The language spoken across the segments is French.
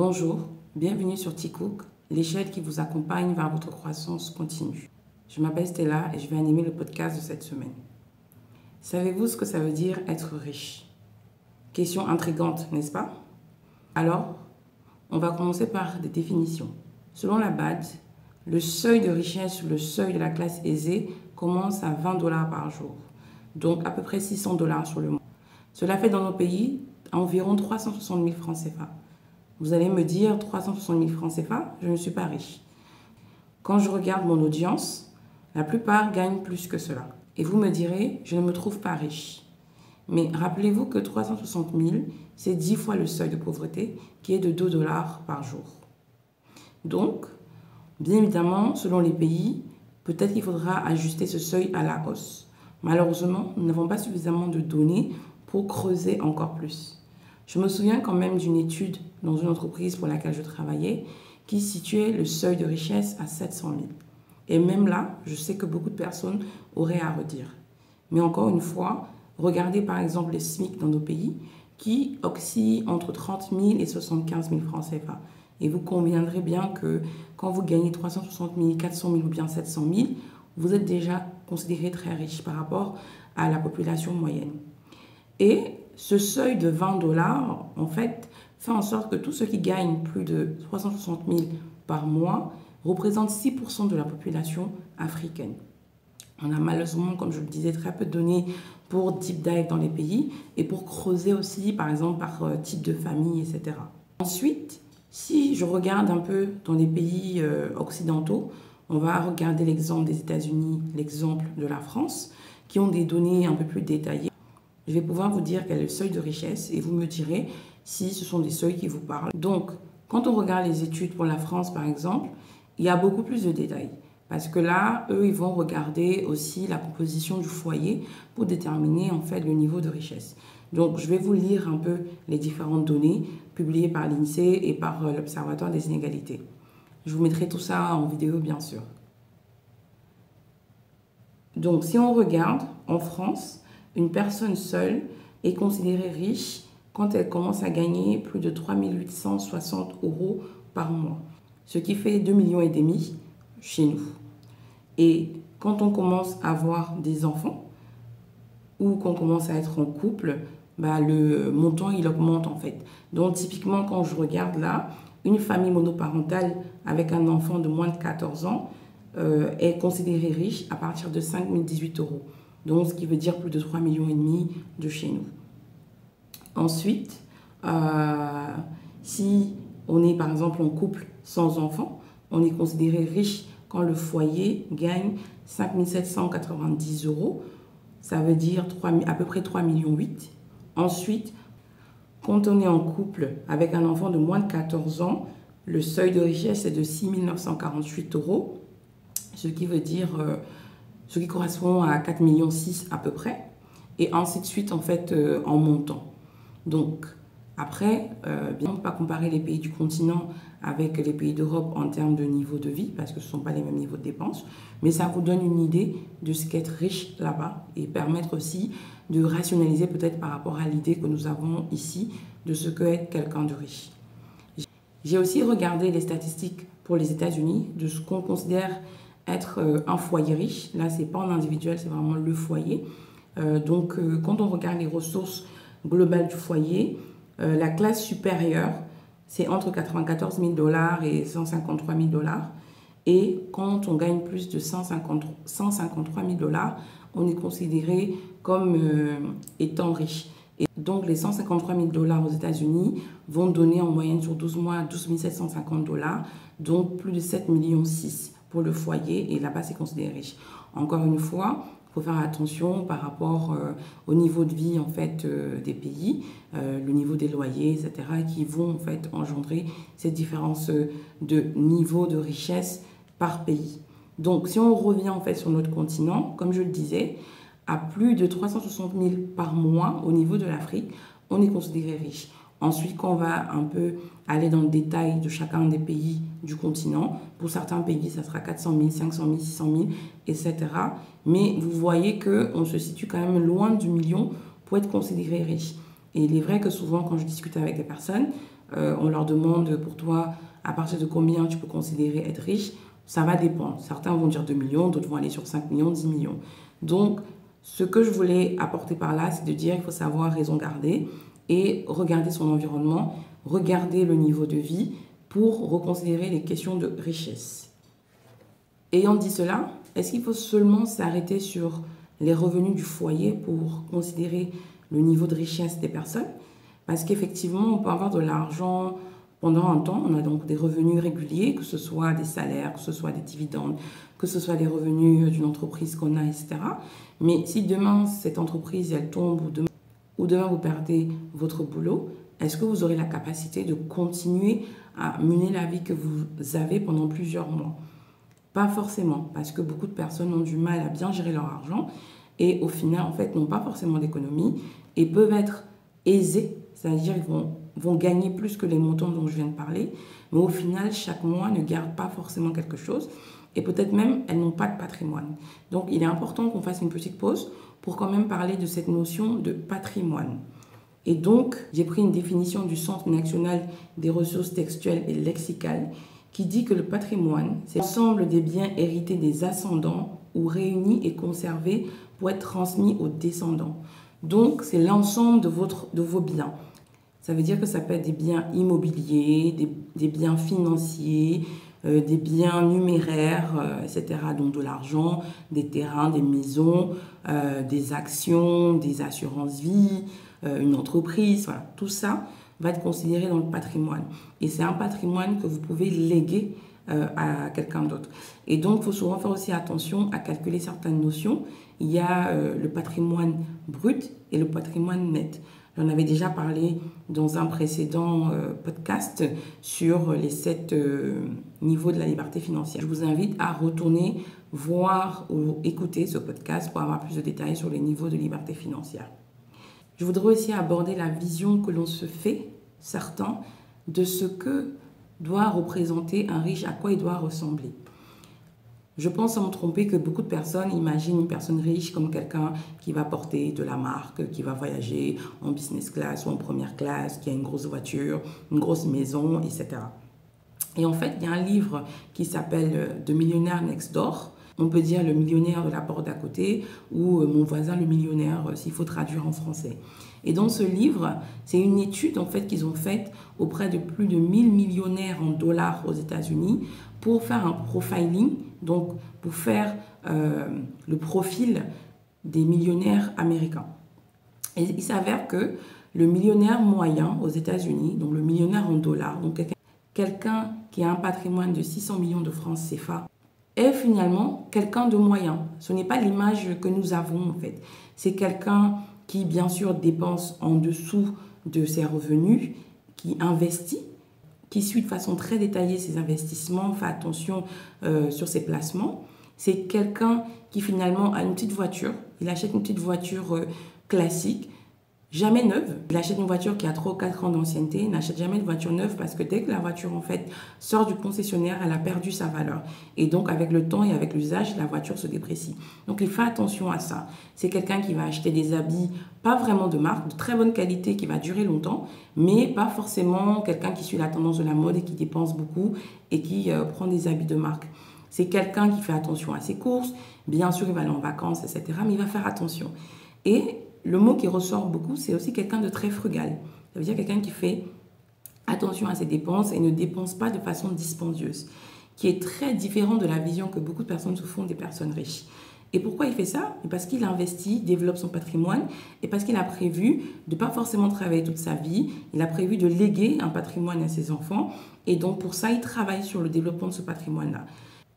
Bonjour, bienvenue sur T-Cook, l'échelle qui vous accompagne vers votre croissance continue. Je m'appelle Stella et je vais animer le podcast de cette semaine. Savez-vous ce que ça veut dire être riche? Question intrigante, n'est-ce pas? Alors, on va commencer par des définitions. Selon la BAD, le seuil de richesse, le seuil de la classe aisée commence à $20 par jour, donc à peu près $600 sur le mois. Cela fait dans nos pays environ 360 000 francs CFA. Vous allez me dire 360 000 francs CFA, je ne suis pas riche. Quand je regarde mon audience, la plupart gagnent plus que cela. Et vous me direz, je ne me trouve pas riche. Mais rappelez-vous que 360 000, c'est 10 fois le seuil de pauvreté qui est de $2 par jour. Donc, bien évidemment, selon les pays, peut-être qu'il faudra ajuster ce seuil à la hausse. Malheureusement, nous n'avons pas suffisamment de données pour creuser encore plus. Je me souviens quand même d'une étude dans une entreprise pour laquelle je travaillais qui situait le seuil de richesse à 700 000. Et même là, je sais que beaucoup de personnes auraient à redire. Mais encore une fois, regardez par exemple les SMIC dans nos pays qui oscillent entre 30 000 et 75 000 francs CFA. Et vous conviendrez bien que quand vous gagnez 360 000, 400 000 ou bien 700 000, vous êtes déjà considéré très riche par rapport à la population moyenne. Et ce seuil de $20, en fait, fait en sorte que tous ceux qui gagnent plus de 360 000 par mois représentent 6% de la population africaine. On a malheureusement, comme je le disais, très peu de données pour deep dive dans les pays et pour creuser aussi, par exemple, par type de famille, etc. Ensuite, si je regarde un peu dans les pays occidentaux, on va regarder l'exemple des États-Unis, l'exemple de la France, qui ont des données un peu plus détaillées. Je vais pouvoir vous dire quel est le seuil de richesse et vous me direz si ce sont des seuils qui vous parlent. Donc, quand on regarde les études pour la France, par exemple, il y a beaucoup plus de détails. Parce que là, eux, ils vont regarder aussi la composition du foyer pour déterminer en fait le niveau de richesse. Donc, je vais vous lire un peu les différentes données publiées par l'INSEE et par l'Observatoire des inégalités. Je vous mettrai tout ça en vidéo, bien sûr. Donc, si on regarde en France, une personne seule est considérée riche quand elle commence à gagner plus de 3 860 € par mois, ce qui fait 2,5 millions chez nous. Et quand on commence à avoir des enfants ou qu'on commence à être en couple, le montant il augmente en fait. Donc typiquement quand je regarde là, une famille monoparentale avec un enfant de moins de 14 ans est considérée riche à partir de 5 018 €. Donc, ce qui veut dire plus de 3,5 millions de chez nous. Ensuite, si on est par exemple en couple sans enfant, on est considéré riche quand le foyer gagne 5 790 €. Ça veut dire à peu près 3,8 millions. Ensuite, quand on est en couple avec un enfant de moins de 14 ans, le seuil de richesse est de 6 948 €, ce qui veut dire... ce qui correspond à 4,6 millions à peu près, et ainsi de suite en fait en montant. Donc après, bien on ne peut pas comparer les pays du continent avec les pays d'Europe en termes de niveau de vie, parce que ce ne sont pas les mêmes niveaux de dépenses, mais ça vous donne une idée de ce qu'être riche là-bas, et permettre aussi de rationaliser peut-être par rapport à l'idée que nous avons ici de ce qu'est quelqu'un de riche. J'ai aussi regardé les statistiques pour les États-Unis de ce qu'on considère être un foyer riche. Là, ce n'est pas en individuel, c'est vraiment le foyer. Donc, quand on regarde les ressources globales du foyer, la classe supérieure, c'est entre 94 000 $ et 153 000 $. Et quand on gagne plus de 153 000 $, on est considéré comme étant riche. Et donc, les 153 000 $ aux États-Unis vont donner en moyenne sur 12 mois 12 750 $, donc plus de 7,6 millions pour le foyer, et là-bas, c'est considéré riche. Encore une fois, il faut faire attention par rapport au niveau de vie en fait, des pays, le niveau des loyers, etc., qui vont en fait engendrer cette différence de niveau de richesse par pays. Donc, si on revient en fait sur notre continent, comme je le disais, à plus de 360 000 par mois au niveau de l'Afrique, on est considéré riche. Ensuite, quand on va un peu aller dans le détail de chacun des pays du continent, pour certains pays, ça sera 400 000, 500 000, 600 000, etc. Mais vous voyez qu'on se situe quand même loin du million pour être considéré riche. Et il est vrai que souvent, quand je discute avec des personnes, on leur demande pour toi à partir de combien tu peux considérer être riche, ça va dépendre. Certains vont dire 2 millions, d'autres vont aller sur 5 millions, 10 millions. Donc, ce que je voulais apporter par là, c'est de dire qu'il faut savoir raison garder et regarder son environnement, regarder le niveau de vie pour reconsidérer les questions de richesse. Ayant dit cela, est-ce qu'il faut seulement s'arrêter sur les revenus du foyer pour considérer le niveau de richesse des personnes? Parce qu'effectivement, on peut avoir de l'argent pendant un temps. On a donc des revenus réguliers, que ce soit des salaires, que ce soit des dividendes, que ce soit des revenus d'une entreprise qu'on a, etc. Mais si demain, cette entreprise, elle tombe ou demain vous perdez votre boulot, est-ce que vous aurez la capacité de continuer à mener la vie que vous avez pendant plusieurs mois? Pas forcément, parce que beaucoup de personnes ont du mal à bien gérer leur argent et au final, en fait, n'ont pas forcément d'économie et peuvent être aisés, c'est-à-dire ils vont gagner plus que les montants dont je viens de parler, mais au final, chaque mois ne garde pas forcément quelque chose et peut-être même, elles n'ont pas de patrimoine. Donc, il est important qu'on fasse une petite pause pour quand même parler de cette notion de patrimoine. Et donc, j'ai pris une définition du Centre national des ressources textuelles et lexicales qui dit que le patrimoine, c'est l'ensemble des biens hérités des ascendants ou réunis et conservés pour être transmis aux descendants. Donc, c'est l'ensemble de vos biens. Ça veut dire que ça peut être des biens immobiliers, des biens financiers, des biens numéraires, etc. Donc, de l'argent, des terrains, des maisons, des actions, des assurances-vie, une entreprise, voilà. Tout ça va être considéré dans le patrimoine. Et c'est un patrimoine que vous pouvez léguer à quelqu'un d'autre. Et donc, il faut souvent faire aussi attention à calculer certaines notions. Il y a le patrimoine brut et le patrimoine net. J'en avais déjà parlé dans un précédent podcast sur les 7 niveaux de la liberté financière. Je vous invite à retourner voir ou écouter ce podcast pour avoir plus de détails sur les niveaux de liberté financière. Je voudrais aussi aborder la vision que l'on se fait, certains, de ce que doit représenter un riche, à quoi il doit ressembler. Je pense sans me tromper que beaucoup de personnes imaginent une personne riche comme quelqu'un qui va porter de la marque, qui va voyager en business class ou en première classe, qui a une grosse voiture, une grosse maison, etc. Et en fait, il y a un livre qui s'appelle « The Millionaire Next Door ». On peut dire le millionnaire de la porte d'à côté ou mon voisin le millionnaire, s'il faut traduire en français. Et dans ce livre, c'est une étude en fait qu'ils ont faite auprès de plus de 1000 millionnaires en dollars aux États-Unis pour faire un profiling, donc pour faire le profil des millionnaires américains. Et il s'avère que le millionnaire moyen aux États-Unis, donc le millionnaire en dollars, donc quelqu'un qui a un patrimoine de 600 millions de francs CFA, est finalement quelqu'un de moyen. Ce n'est pas l'image que nous avons en fait. C'est quelqu'un qui bien sûr dépense en dessous de ses revenus, qui investit, qui suit de façon très détaillée ses investissements, fait attention sur ses placements. C'est quelqu'un qui finalement a une petite voiture. Il achète une petite voiture classique, jamais neuve. Il achète une voiture qui a 3 ou 4 ans d'ancienneté. Il n'achète jamais de voiture neuve parce que dès que la voiture en fait sort du concessionnaire, elle a perdu sa valeur. Et donc avec le temps et avec l'usage, la voiture se déprécie. Donc il fait attention à ça. C'est quelqu'un qui va acheter des habits pas vraiment de marque, de très bonne qualité, qui va durer longtemps, mais pas forcément quelqu'un qui suit la tendance de la mode et qui dépense beaucoup et qui prend des habits de marque. C'est quelqu'un qui fait attention à ses courses. Bien sûr, il va aller en vacances, etc. Mais il va faire attention. Et le mot qui ressort beaucoup, c'est aussi quelqu'un de très frugal. Ça veut dire quelqu'un qui fait attention à ses dépenses et ne dépense pas de façon dispendieuse, qui est très différent de la vision que beaucoup de personnes se font des personnes riches. Et pourquoi il fait ça? Parce qu'il investit, développe son patrimoine et parce qu'il a prévu de ne pas forcément travailler toute sa vie. Il a prévu de léguer un patrimoine à ses enfants et donc pour ça, il travaille sur le développement de ce patrimoine-là.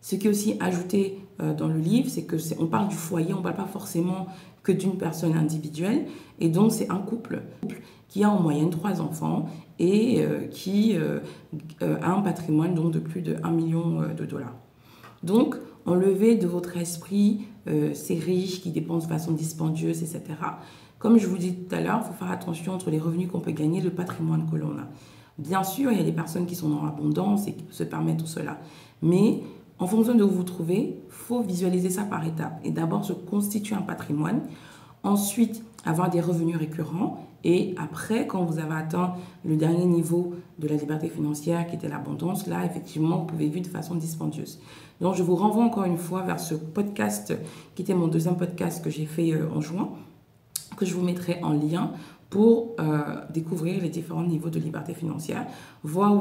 Ce qui est aussi ajouté dans le livre, c'est qu'on parle du foyer, on ne parle pas forcément que d'une personne individuelle. Et donc, c'est un couple qui a en moyenne 3 enfants et qui a un patrimoine donc, de plus de 1 million de dollars. Donc, enlevez de votre esprit ces riches qui dépensent de façon dispendieuse, etc. Comme je vous dis tout à l'heure, il faut faire attention entre les revenus qu'on peut gagner et le patrimoine que l'on a. Bien sûr, il y a des personnes qui sont dans l'abondance et qui se permettent tout cela. Mais en fonction de où vous vous trouvez, il faut visualiser ça par étapes. Et d'abord, se constituer un patrimoine. Ensuite, avoir des revenus récurrents. Et après, quand vous avez atteint le dernier niveau de la liberté financière, qui était l'abondance, là, effectivement, vous pouvez vivre de façon dispendieuse. Donc, je vous renvoie encore une fois vers ce podcast, qui était mon deuxième podcast que j'ai fait en juin, que je vous mettrai en lien pour découvrir les différents niveaux de liberté financière, voir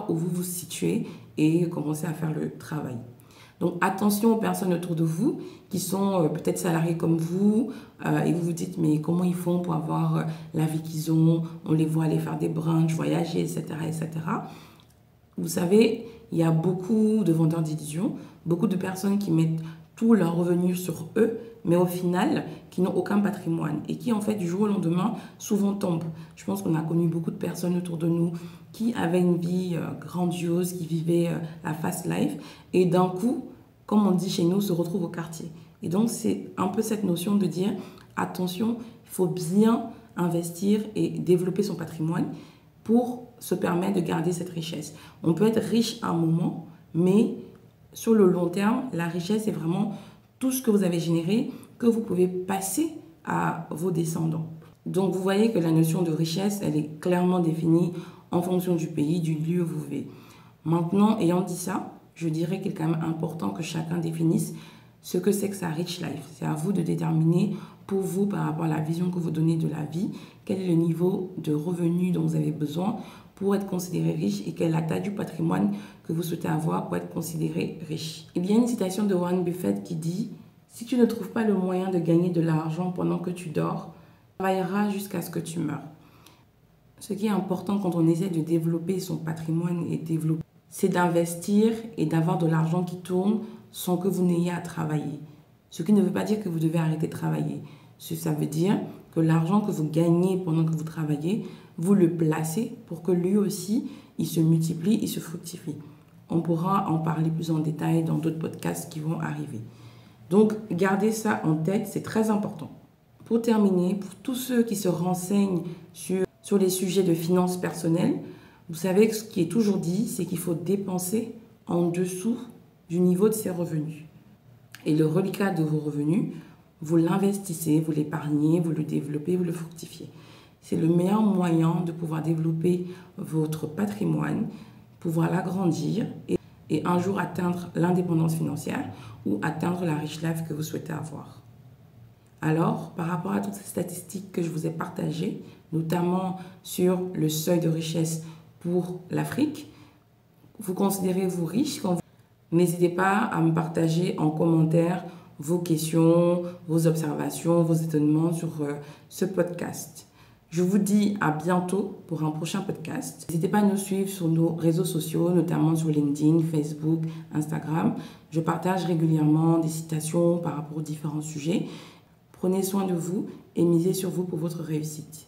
où vous vous situez et commencer à faire le travail. Donc, attention aux personnes autour de vous qui sont peut-être salariés comme vous et vous vous dites, mais comment ils font pour avoir la vie qu'ils ont? On les voit aller faire des brunchs, voyager, etc., etc. Vous savez, il y a beaucoup de vendeurs d'illusions, beaucoup de personnes qui mettent tous leurs revenus sur eux, mais au final, qui n'ont aucun patrimoine et qui, en fait, du jour au lendemain, souvent tombent. Je pense qu'on a connu beaucoup de personnes autour de nous qui avaient une vie grandiose, qui vivaient la fast life et d'un coup, comme on dit chez nous, se retrouvent au quartier. Et donc, c'est un peu cette notion de dire, attention, il faut bien investir et développer son patrimoine pour se permettre de garder cette richesse. On peut être riche à un moment, mais sur le long terme, la richesse est vraiment tout ce que vous avez généré que vous pouvez passer à vos descendants. Donc, vous voyez que la notion de richesse, elle est clairement définie en fonction du pays, du lieu où vous vivez. Maintenant, ayant dit ça, je dirais qu'il est quand même important que chacun définisse ce que c'est que sa rich life. C'est à vous de déterminer pour vous, par rapport à la vision que vous donnez de la vie, quel est le niveau de revenu dont vous avez besoin pour être considéré riche et quelle est la taille du patrimoine que vous souhaitez avoir pour être considéré riche. Il y a une citation de Warren Buffett qui dit « Si tu ne trouves pas le moyen de gagner de l'argent pendant que tu dors, tu travailleras jusqu'à ce que tu meurs. » Ce qui est important quand on essaie de développer son patrimoine et développer, c'est d'investir et d'avoir de l'argent qui tourne sans que vous n'ayez à travailler. Ce qui ne veut pas dire que vous devez arrêter de travailler. Ça veut dire que l'argent que vous gagnez pendant que vous travaillez, vous le placez pour que lui aussi, il se multiplie, il se fructifie. On pourra en parler plus en détail dans d'autres podcasts qui vont arriver. Donc, gardez ça en tête, c'est très important. Pour terminer, pour tous ceux qui se renseignent sur les sujets de finances personnelles, vous savez que ce qui est toujours dit, c'est qu'il faut dépenser en dessous du niveau de ses revenus. Et le reliquat de vos revenus, vous l'investissez, vous l'épargnez, vous le développez, vous le fructifiez. C'est le meilleur moyen de pouvoir développer votre patrimoine, pouvoir l'agrandir et un jour atteindre l'indépendance financière ou atteindre la rich life que vous souhaitez avoir. Alors, par rapport à toutes ces statistiques que je vous ai partagées, notamment sur le seuil de richesse pour l'Afrique, vous considérez-vous riche? N'hésitez pas à me partager en commentaire vos questions, vos observations, vos étonnements sur ce podcast. Je vous dis à bientôt pour un prochain podcast. N'hésitez pas à nous suivre sur nos réseaux sociaux, notamment sur LinkedIn, Facebook, Instagram. Je partage régulièrement des citations par rapport aux différents sujets. Prenez soin de vous et misez sur vous pour votre réussite.